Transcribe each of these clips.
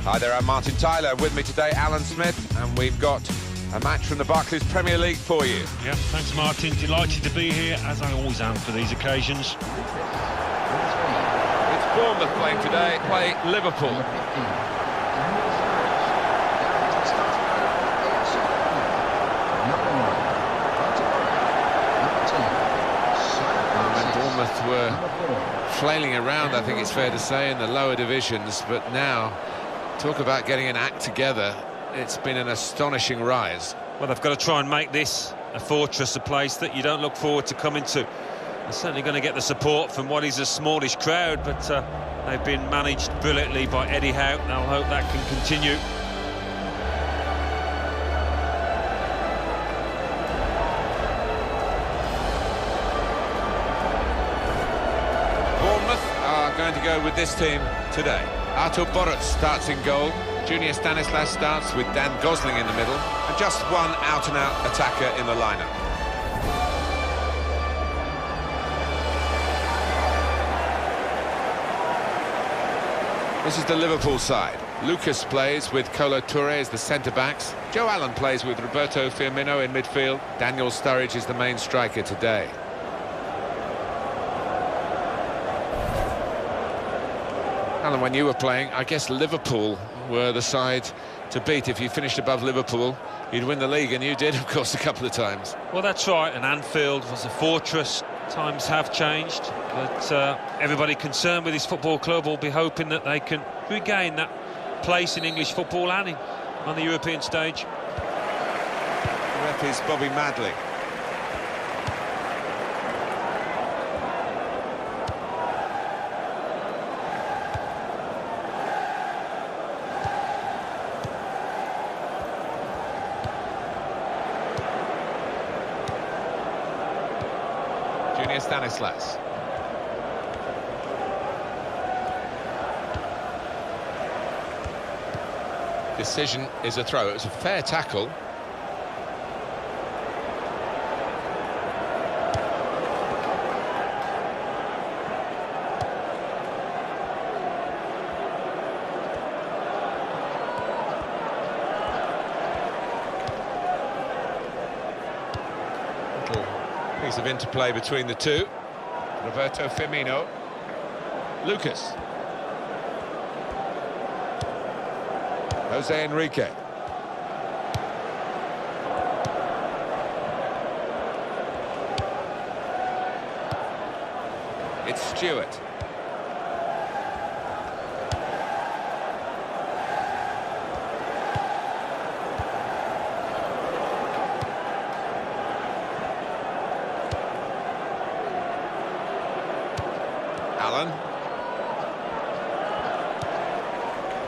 Hi there, I'm Martin Tyler. With me today, Alan Smith, and we've got a match from the Barclays Premier League for you. Yeah, thanks Martin. Delighted to be here, as I always am for these occasions. It's Bournemouth playing today, play Liverpool. Bournemouth were flailing around, I think it's fair to say, in the lower divisions, but now, talk about getting an act together. It's been an astonishing rise. Well, they've got to try and make this a fortress, a place that you don't look forward to coming to. They're certainly going to get the support from what is a smallish crowd, but they've been managed brilliantly by Eddie Howe. I'll hope that can continue. Going to go with this team today. Artur Boruc starts in goal. Junior Stanislas starts with Dan Gosling in the middle, and just one out-and-out attacker in the lineup. This is the Liverpool side. Lucas plays with Kolo Touré as the centre-backs. Joe Allen plays with Roberto Firmino in midfield. Daniel Sturridge is the main striker today. Alan, when you were playing, I guess Liverpool were the side to beat. If you finished above Liverpool, you'd win the league, and you did, of course, a couple of times. Well, that's right, and Anfield was a fortress. Times have changed, but everybody concerned with this football club will be hoping that they can regain that place in English football and on the European stage. The ref is Bobby Madley. Junior Stanislas. Decision is a throw. It was a fair tackle. Piece of interplay between the two. Roberto Firmino. Lucas. Jose Enrique. It's Stewart. Allen.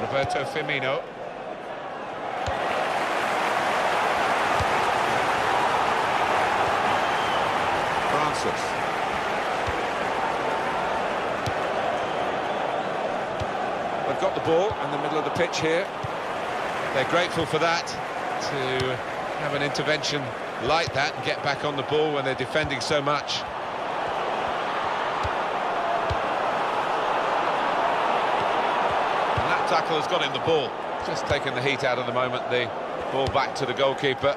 Roberto Firmino. Francis. They've got the ball in the middle of the pitch here. They're grateful for that, to have an intervention like that and get back on the ball when they're defending so much. Tackle has got him the ball. Just taken the heat out of the moment. The ball back to the goalkeeper.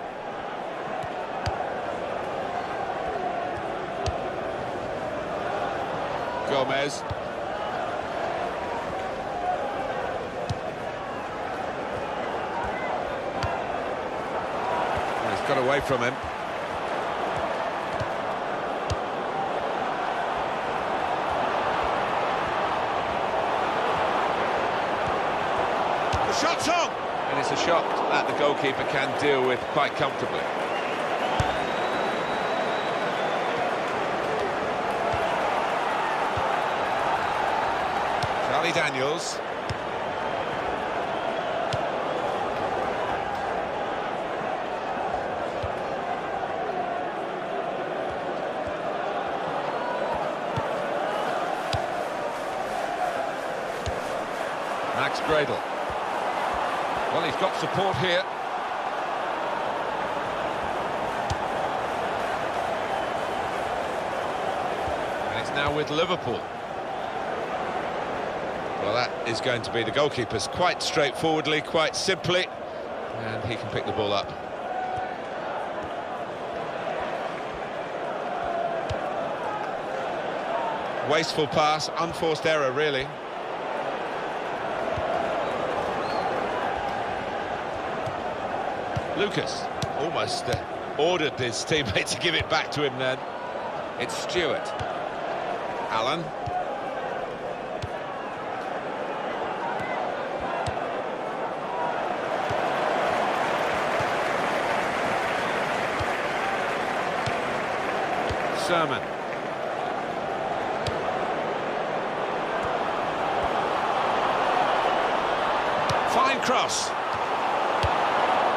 Gomez. He's got away from him. Shot's on! And it's a shot that the goalkeeper can deal with quite comfortably. Charlie Daniels. Max Gradle. Well, he's got support here. And it's now with Liverpool. Well, that is going to be the goalkeeper's quite straightforwardly, quite simply, and he can pick the ball up. Wasteful pass, unforced error, really. Lucas almost ordered his teammate to give it back to him then. It's Stewart. Allen. Sermon. Fine cross.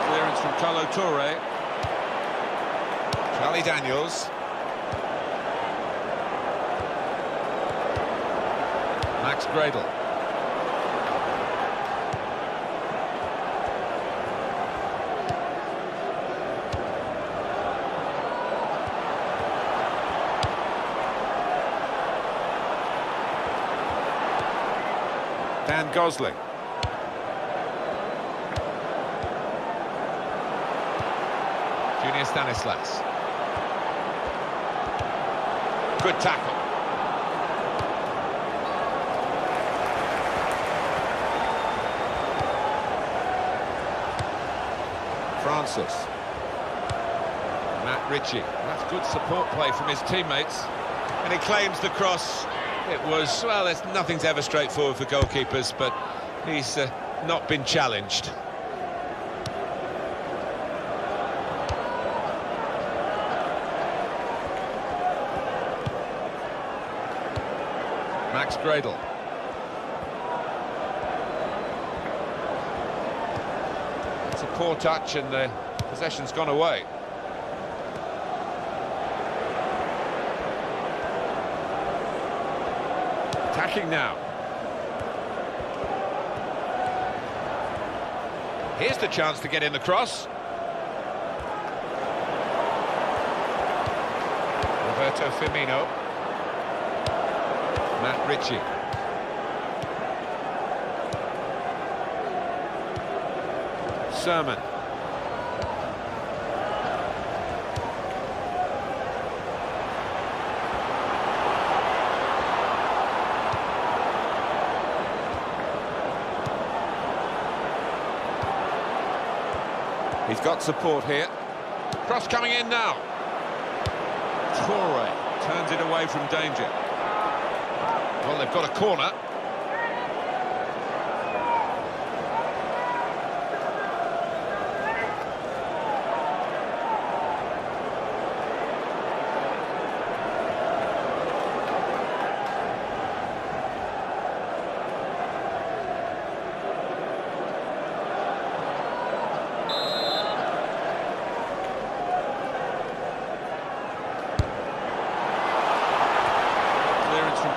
Clearance from Kolo Touré. Charlie Daniels. Max Gradle. Dan Gosling. Junior Stanislas. Good tackle. Francis. Matt Ritchie. That's good support play from his teammates. And he claims the cross. It was, well, nothing's ever straightforward for goalkeepers, but he's not been challenged. Max Gradle. It's a poor touch and the possession's gone away. Attacking now. Here's the chance to get in the cross. Roberto Firmino. Matt Ritchie. Sermon. He's got support here. Cross coming in now. Touré turns it away from danger. Well, they've got a corner.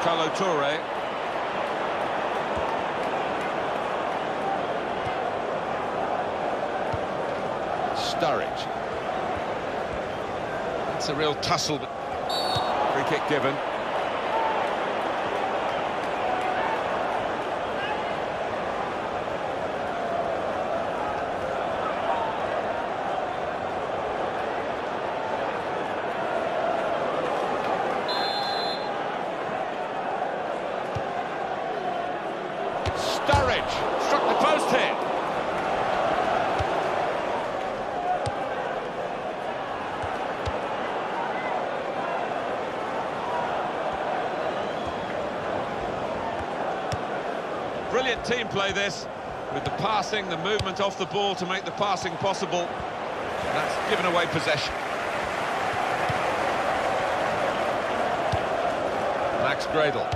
Kolo Touré. Sturridge. That's a real tussle. Free kick given. Sturridge struck the post here. Brilliant team play this, with the passing, the movement off the ball to make the passing possible. And that's given away possession. Max Gradle.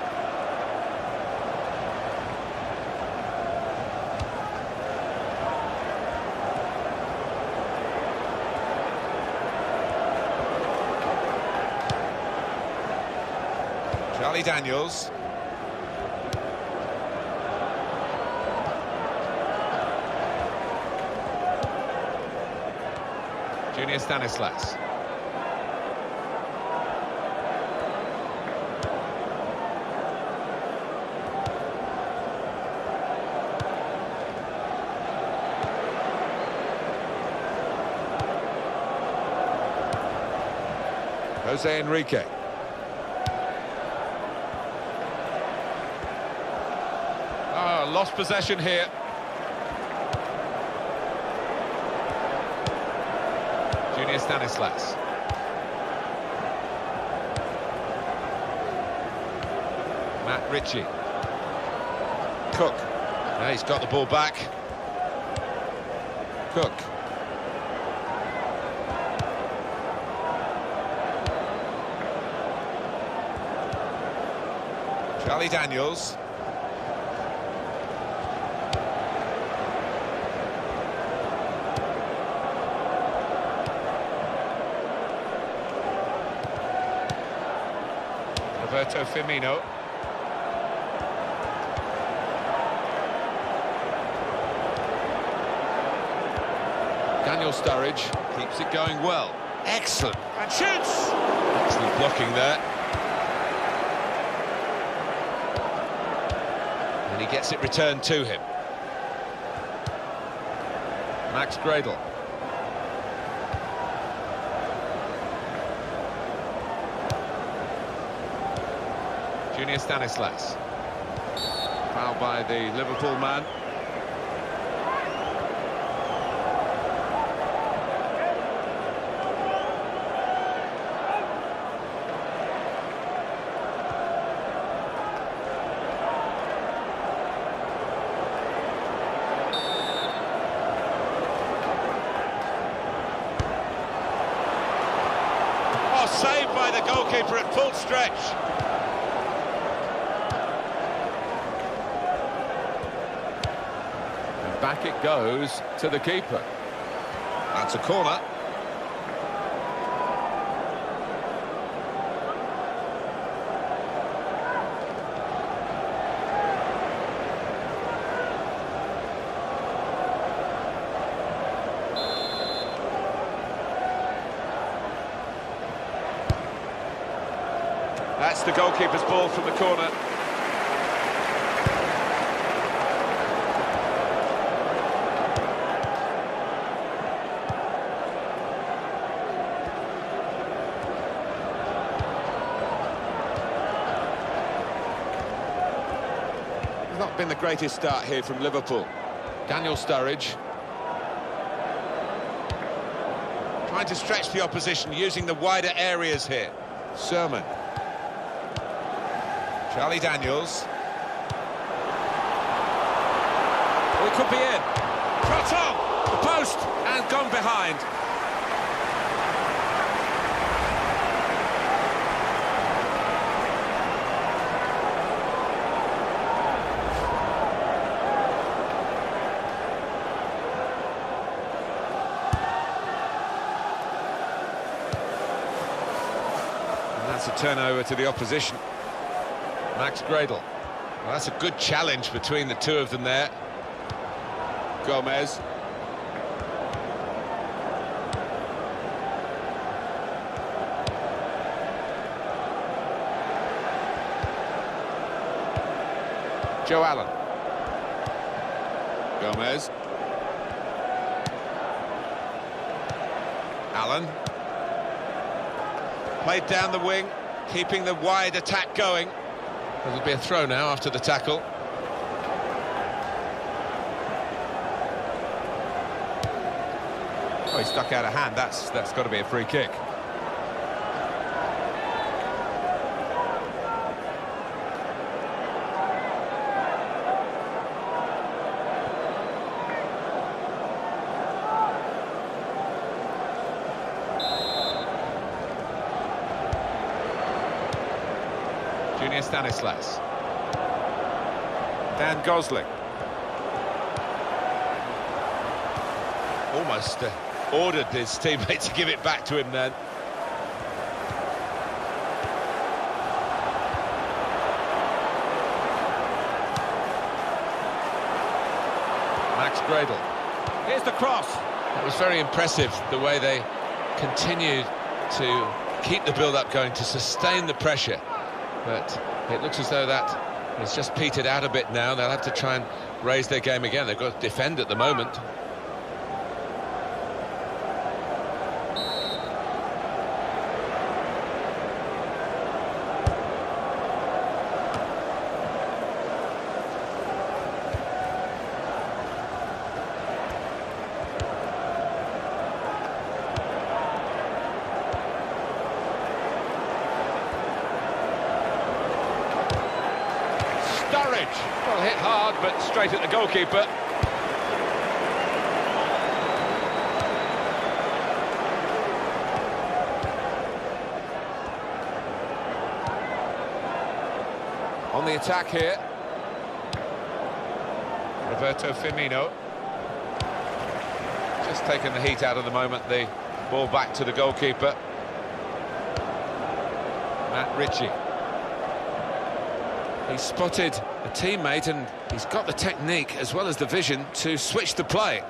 Charlie Daniels. Junior Stanislas. Jose Enrique. Oh, lost possession here. Junior Stanislas. Matt Ritchie. Cook. Now he's got the ball back. Cook. Charlie Daniels. Roberto Firmino. Daniel Sturridge keeps it going well. Excellent. And shoots! Excellent blocking there. And he gets it returned to him. Max Gradel. Junior Stanislas. Foul by the Liverpool man. Oh, saved by the goalkeeper at full stretch. Back it goes to the keeper. That's a corner. That's the goalkeeper's ball from the corner. Not been the greatest start here from Liverpool. Daniel Sturridge. Trying to stretch the opposition, using the wider areas here. Sermon. Charlie Daniels. Oh, it could be in. Shot on! The post! And gone behind. That's a turnover to the opposition. Max Gradel. Well, that's a good challenge between the two of them there. Gomez. Joe Allen. Gomez. Allen. Played down the wing, keeping the wide attack going. There'll be a throw now after the tackle. Oh, he stuck out a hand. That's got to be a free kick. Junior Stanislas. Dan Gosling. Almost ordered his teammate to give it back to him then. Max Gradel. Here's the cross. It was very impressive the way they continued to keep the build-up going, to sustain the pressure. But it looks as though that has just petered out a bit now. They'll have to try and raise their game again. They've got to defend at the moment. Well, hit hard, but straight at the goalkeeper. On the attack here. Roberto Firmino. Just taking the heat out of the moment, the ball back to the goalkeeper. Matt Ritchie. He spotted a teammate and he's got the technique as well as the vision to switch the play.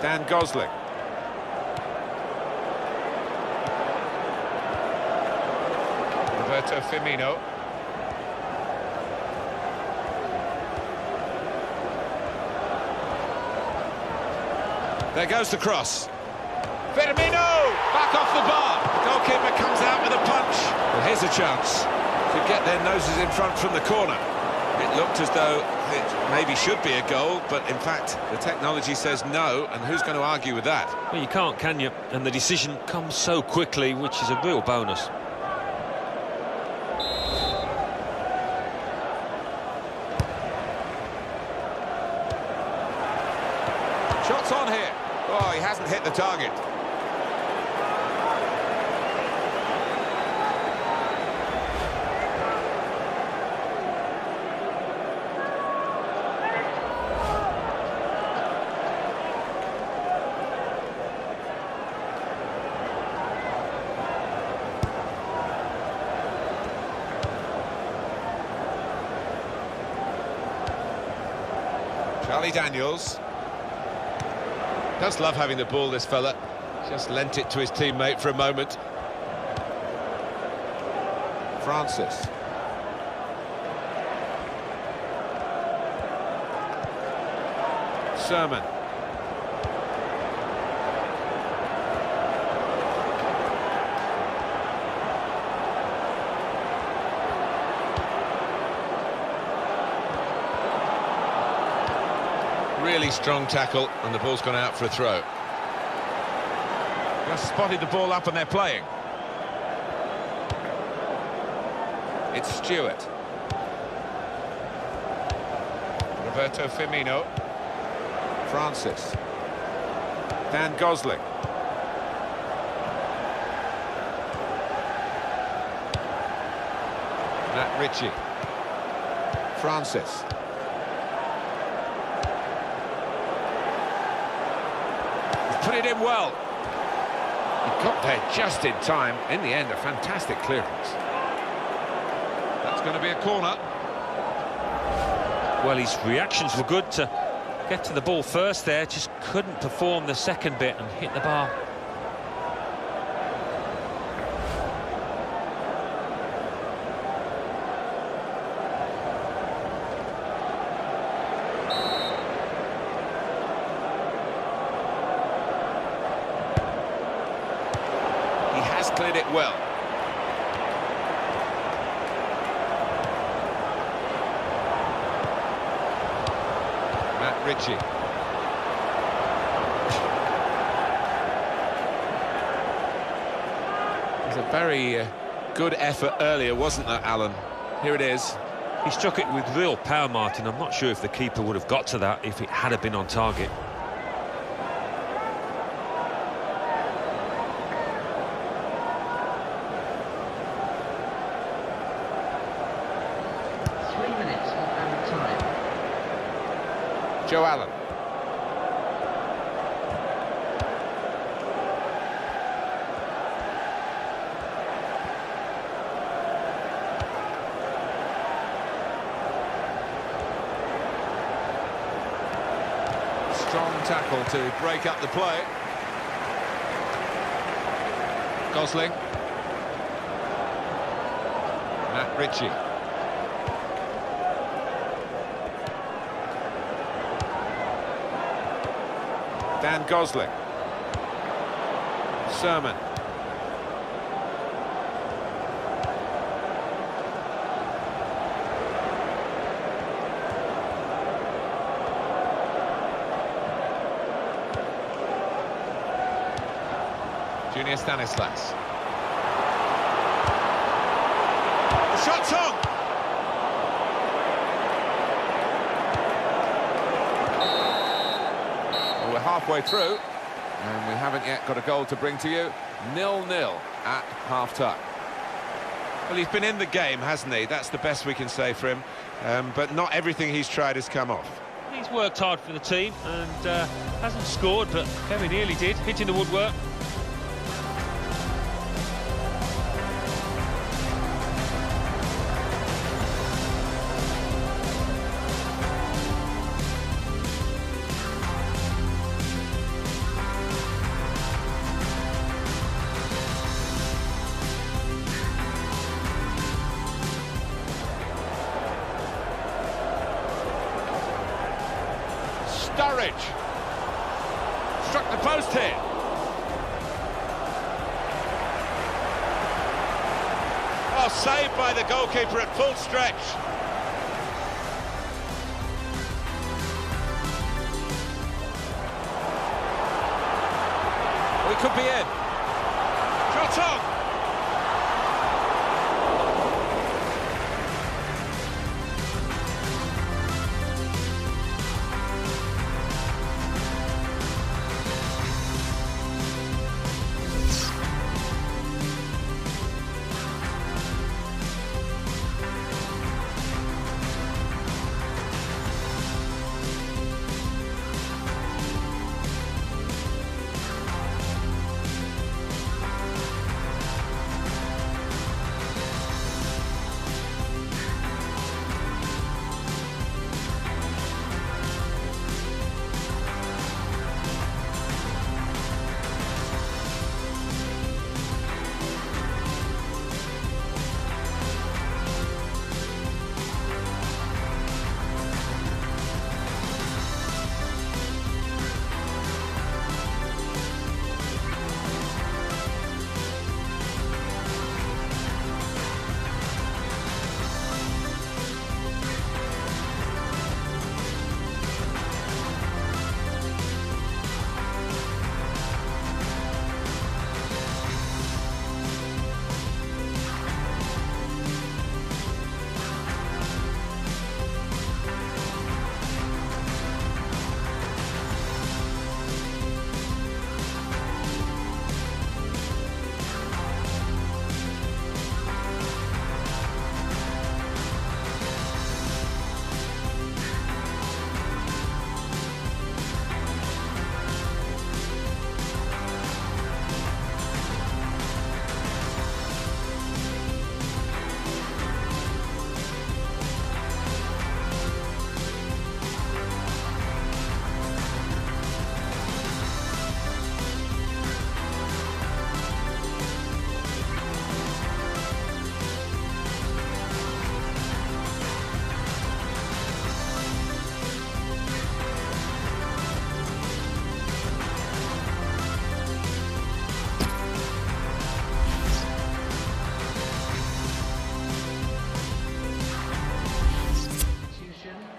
Dan Gosling. Roberto Firmino. There goes the cross. Firmino! Back off the bar. The goalkeeper comes out with a punch. Well, here's a chance. Could get their noses in front from the corner. It looked as though it maybe should be a goal, but in fact, the technology says no, and who's going to argue with that? Well, you can't, can you? And the decision comes so quickly, which is a real bonus. Shots on here. Oh, he hasn't hit the target. Charlie Daniels. Does love having the ball, this fella. Just lent it to his teammate for a moment. Francis. Sermon. Really strong tackle, and the ball's gone out for a throw. Just spotted the ball up and they're playing. It's Stewart. Roberto Firmino. Francis. Dan Gosling. Matt Ritchie. Francis. Put it in well. He got there just in time. In the end, a fantastic clearance. That's going to be a corner. Well, his reactions were good to get to the ball first there, just couldn't perform the second bit and hit the bar. Cleared it well. Matt Ritchie. It was a very good effort earlier, wasn't there, Alan? Here it is. He struck it with real power, Martin. I'm not sure if the keeper would have got to that if it had been on target. Joe Allen. Strong tackle to break up the play. Gosling. Matt Ritchie. Dan Gosling. Sermon. Junior Stanislas. The shot's on! we're halfway through, and we haven't yet got a goal to bring to you. 0-0 at half-time. Well, he's been in the game, hasn't he? That's the best we can say for him. But not everything he's tried has come off. He's worked hard for the team and hasn't scored, but very nearly did, hitting the woodwork. Norwich struck the post here. Oh, saved by the goalkeeper at full stretch. We could be in. Shot on.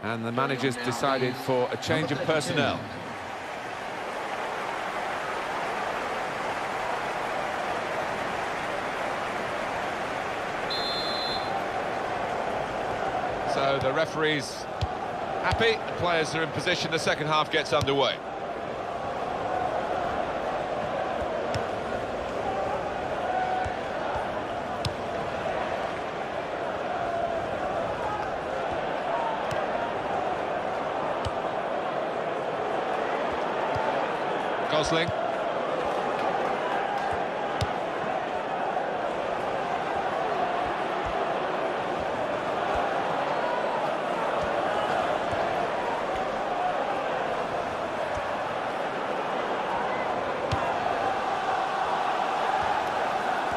And the manager's decided for a change of personnel. So the referee's happy, the players are in position, the second half gets underway. Gosling.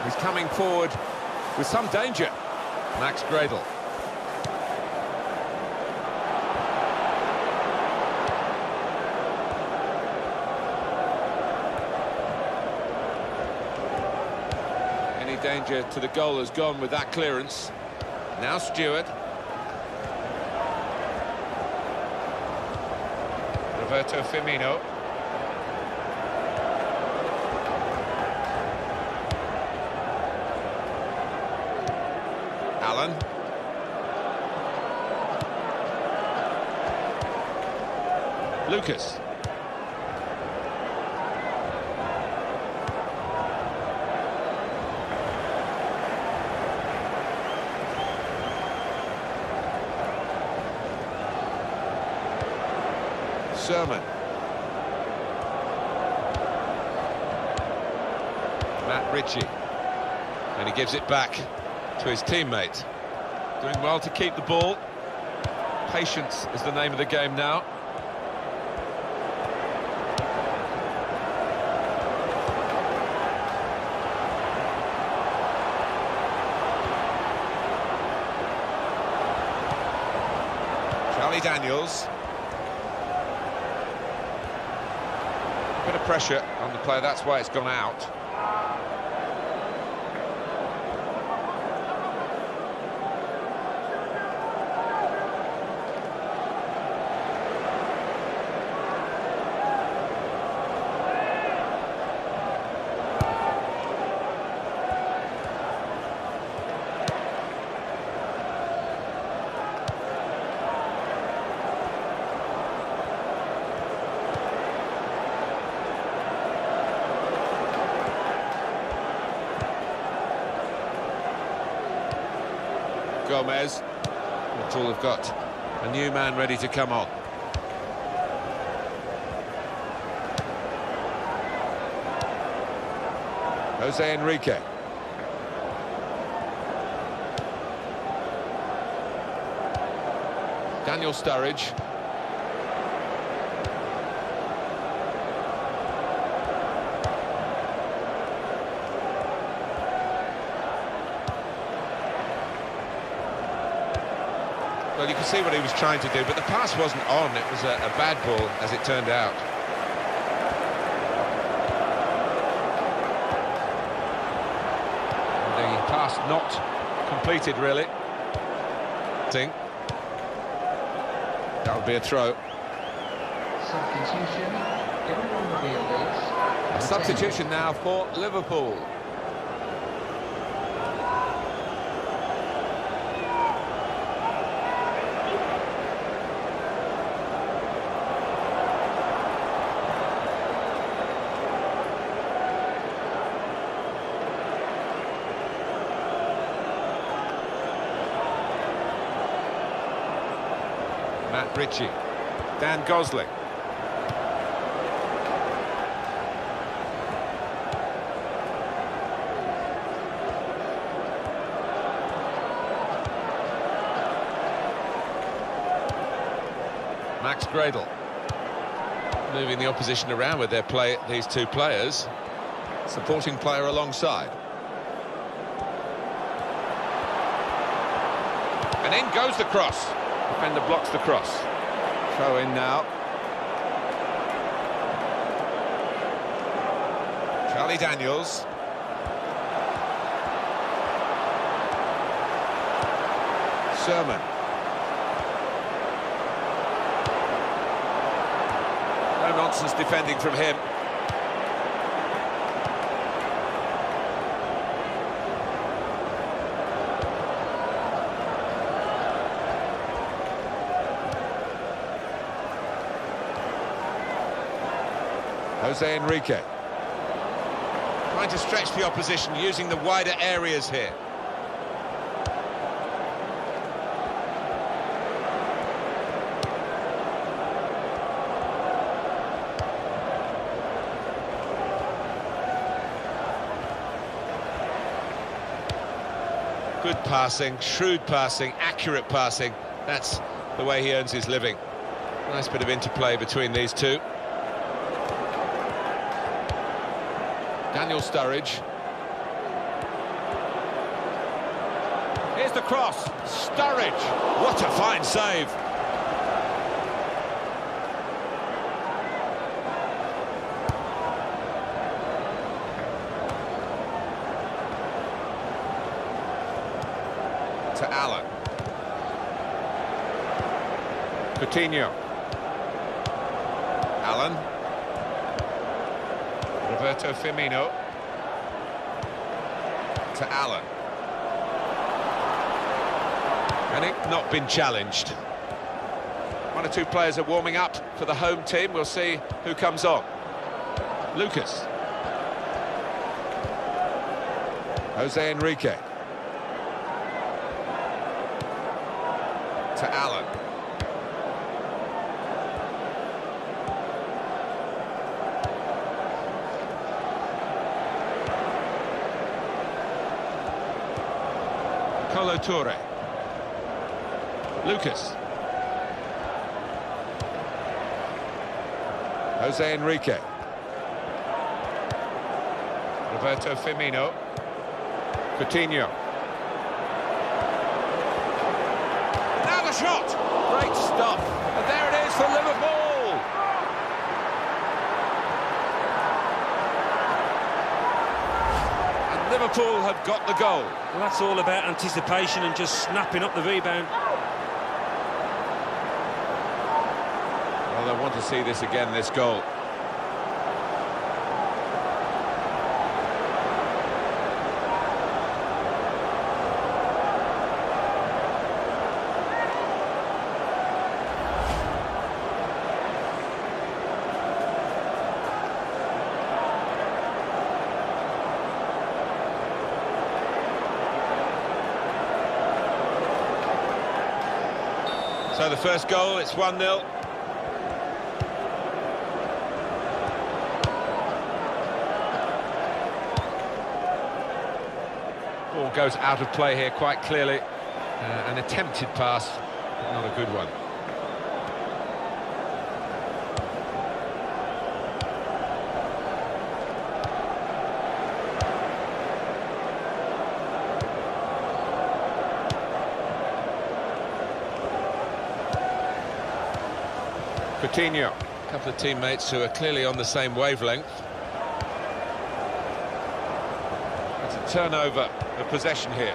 He's coming forward with some danger. Max Gradle. Danger to the goal has gone with that clearance. Now Stewart. Roberto Firmino. Allen. Lucas. Sermon. Matt Ritchie. And he gives it back to his teammate. Doing well to keep the ball. Patience is the name of the game now. Charlie Daniels. Bit of pressure on the player, that's why it's gone out. Gomez. Liverpool have got a new man ready to come on. Jose Enrique. Daniel Sturridge. Well, you can see what he was trying to do, but the pass wasn't on. It was a bad ball, as it turned out. The pass not completed, really. That would be a throw. Substitution. Everyone will be alert. A substitution now for Liverpool. Matt Ritchie. Dan Gosling. Max Gradle. Moving the opposition around with these two players. Supporting player alongside. And in goes the cross. Defender blocks the cross. Throw in now. Charlie Daniels. Sermon. No nonsense defending from him. Jose Enrique. Trying to stretch the opposition, using the wider areas here. Good passing, shrewd passing, accurate passing. That's the way he earns his living. Nice bit of interplay between these two. Daniel Sturridge. Here's the cross. Sturridge. What a fine save. To Allen. Coutinho. Allen. Roberto Firmino. To Allen. And it not been challenged. One or two players are warming up for the home team. We'll see who comes on. Lucas. Jose Enrique. To Allen. Kolo Toure. Lucas. Jose Enrique. Roberto Firmino. Coutinho. Now the shot! Great stop. And there it is for Liverpool! And Liverpool have got the goal. Well, that's all about anticipation and just snapping up the rebound. Well, I want to see this again, this goal. So the first goal, it's 1-0. Ball goes out of play here quite clearly. An attempted pass, but not a good one. Coutinho. A couple of teammates who are clearly on the same wavelength. It's a turnover of possession here.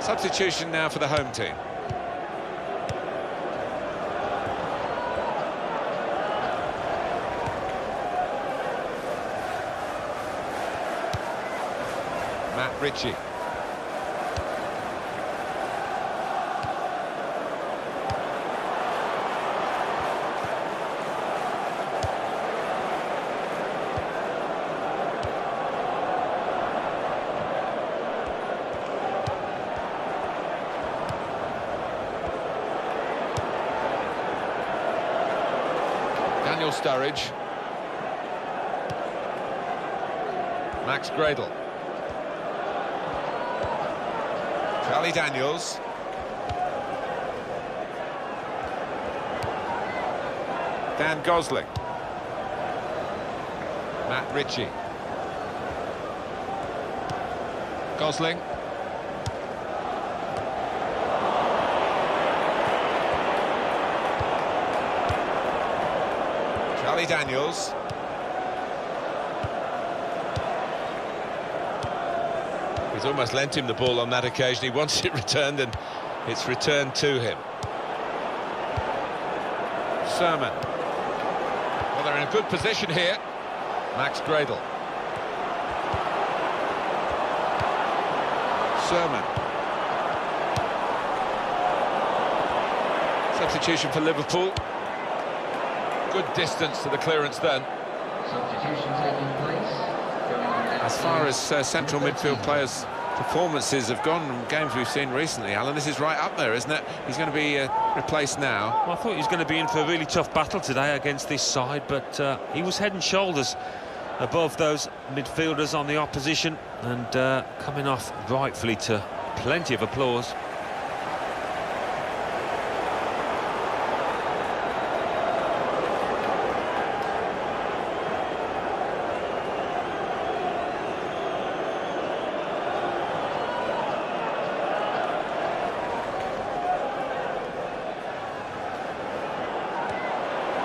Substitution now for the home team. Matt Ritchie. Sturridge. Max Gradel. Charlie Daniels. Dan Gosling. Matt Ritchie. Gosling. Charlie Daniels. He's almost lent him the ball on that occasion. He wants it returned, and it's returned to him. Sermon. Well, they're in a good position here. Max Gradel. Sermon. Substitution for Liverpool. Good distance to the clearance then. Substitution taking place. As far as central midfield players' performances have gone in games we've seen recently, Alan, this is right up there, isn't it? He's going to be replaced now. Well, I thought he was going to be in for a really tough battle today against this side, but he was head and shoulders above those midfielders on the opposition, and coming off rightfully to plenty of applause.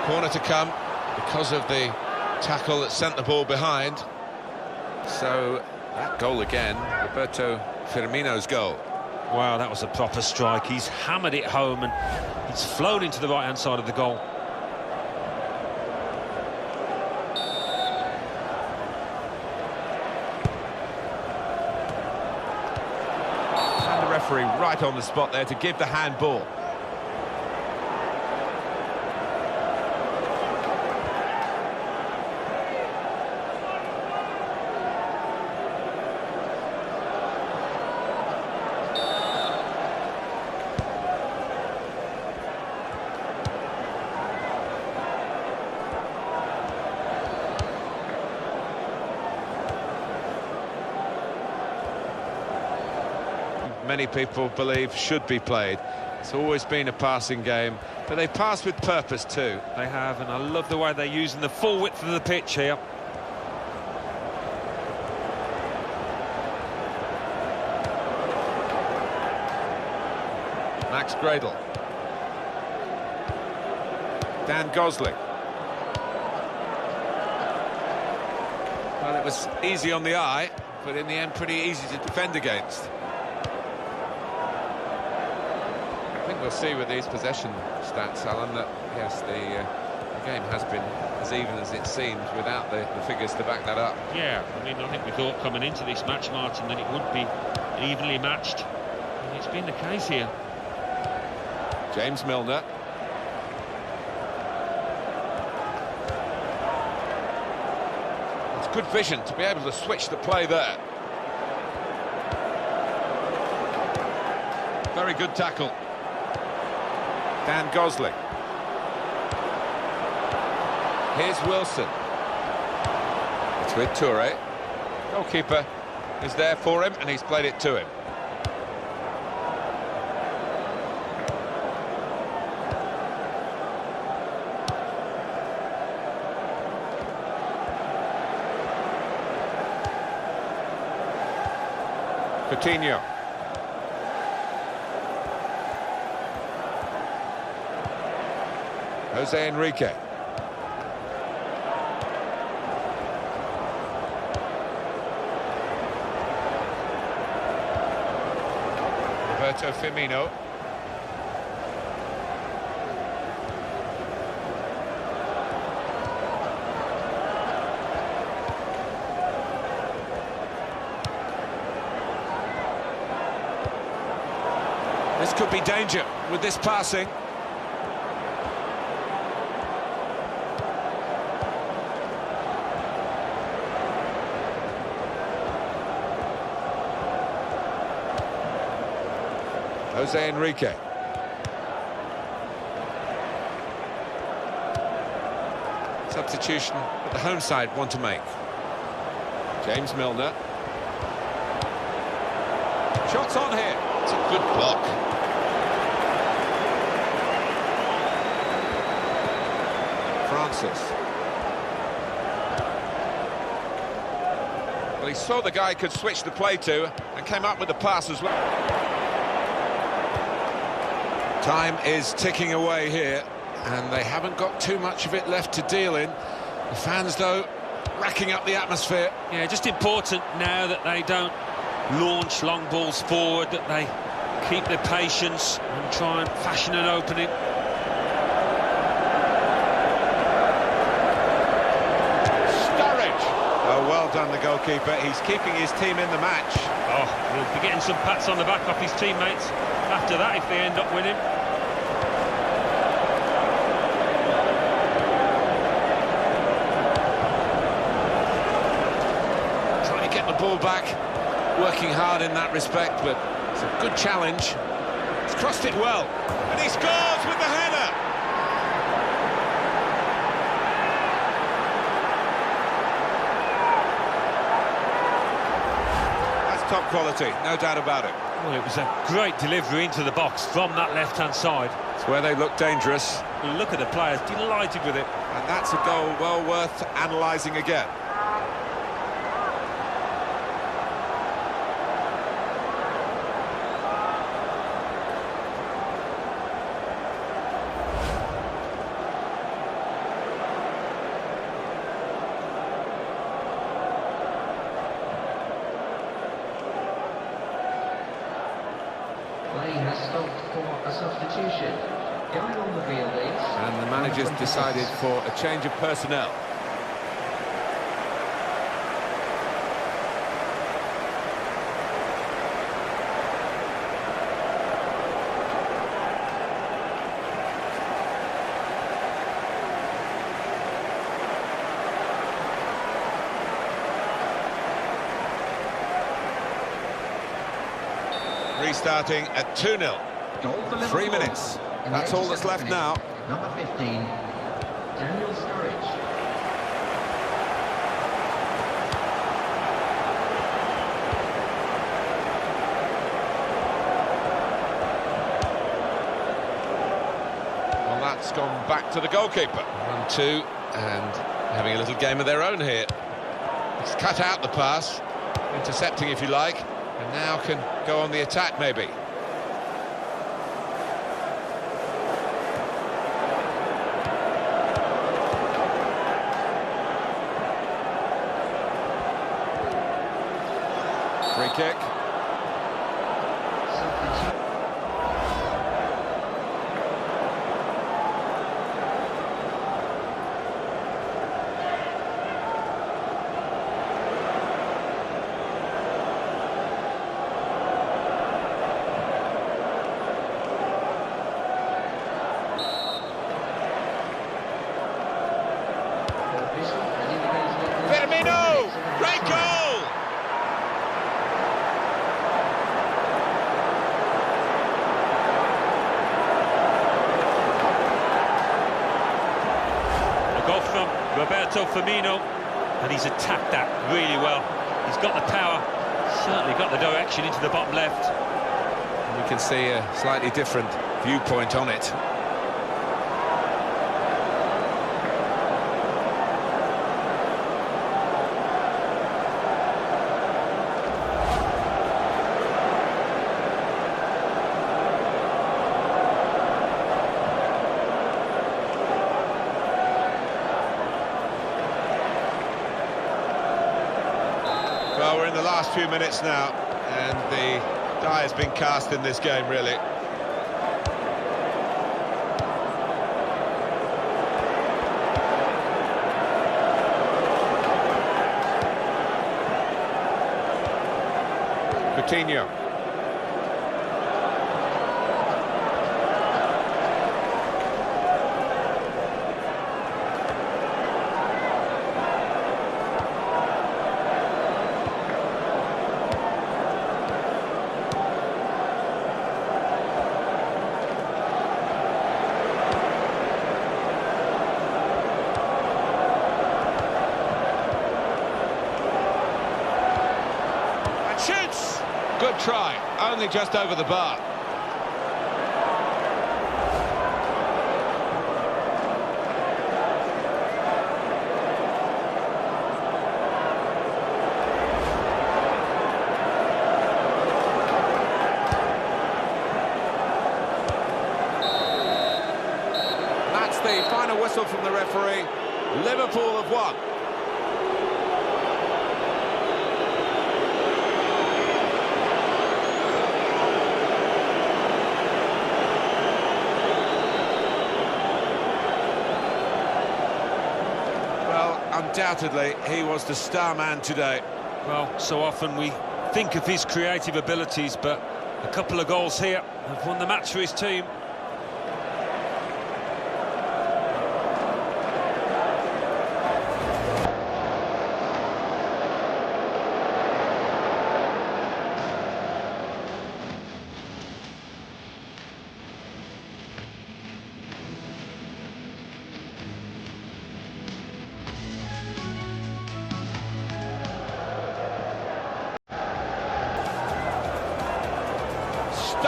Corner to come because of the tackle that sent the ball behind. So that goal again, Roberto Firmino's goal. Wow, that was a proper strike. He's hammered it home and it's flown into the right-hand side of the goal. And the referee right on the spot there to give the handball. many people believe should be played. It's always been a passing game, but they pass with purpose too. They have, and I love the way they're using the full width of the pitch here. Max Gradle. Dan Gosling. Well, it was easy on the eye, but in the end pretty easy to defend against. I think we'll see with these possession stats, Alan, that yes, the game has been as even as it seems without the figures to back that up. Yeah, I mean, I think we thought coming into this match, Martin, that it would be evenly matched, and it's been the case here. James Milner. It's good vision to be able to switch the play there. Very good tackle. Dan Gosling. Here's Wilson. It's with Toure. Goalkeeper is there for him, and he's played it to him. Coutinho. Jose Enrique. Roberto Firmino. This could be danger with this passing. Jose Enrique. Substitution that the home side want to make. James Milner. Shots on here. It's a good block. Francis. Well, he saw the guy could switch the play to and came up with the pass as well. Time is ticking away here, and they haven't got too much of it left to deal in. The fans, though, racking up the atmosphere. Yeah, just important now that they don't launch long balls forward, that they keep their patience and try and fashion an opening. Sturridge! Oh, well done, the goalkeeper. He's keeping his team in the match. Oh, he'll be getting some pats on the back off his teammates after that if they end up winning. Trying to get the ball back, working hard in that respect, but it's a good challenge. He's crossed it well, and he scores with the header! That's top quality, no doubt about it. Well, it was a great delivery into the box from that left-hand side. It's where they look dangerous. Look at the players, delighted with it. And that's a goal well worth analysing again. Play has stopped for a substitution. Going on the field is... And the manager's decided for a change of personnel. Restarting at 2-0. 3 minutes. That's all that's left now. Number 15, Daniel Sturridge. that's gone back to the goalkeeper. 1-2, and having a little game of their own here. It's cut out the pass, intercepting if you like, and now can go on the attack maybe. Free kick. Great goal! A goal from Roberto Firmino, and he's attacked that really well. He's got the power, certainly got the direction into the bottom left. And you can see a slightly different viewpoint on it. Well, we're in the last few minutes now, and the die has been cast in this game, really. Coutinho. Shoots! Good try, only just over the bar. That's the final whistle from the referee. Liverpool have won. Undoubtedly, he was the star man today. Well, so often we think of his creative abilities, but a couple of goals here have won the match for his team.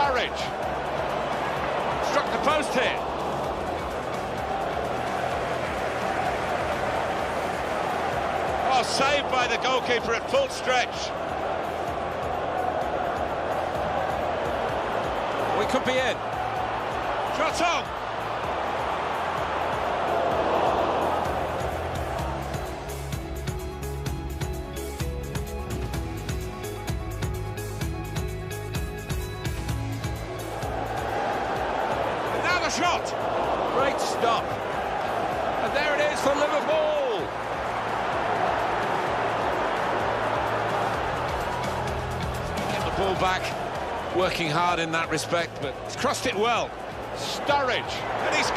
Norwich struck the post here. Oh, saved by the goalkeeper at full stretch. We could be in. Shot on. Shot! Great stop. And there it is for Liverpool. Get the ball back, working hard in that respect, but he's crossed it well. Sturridge, and he's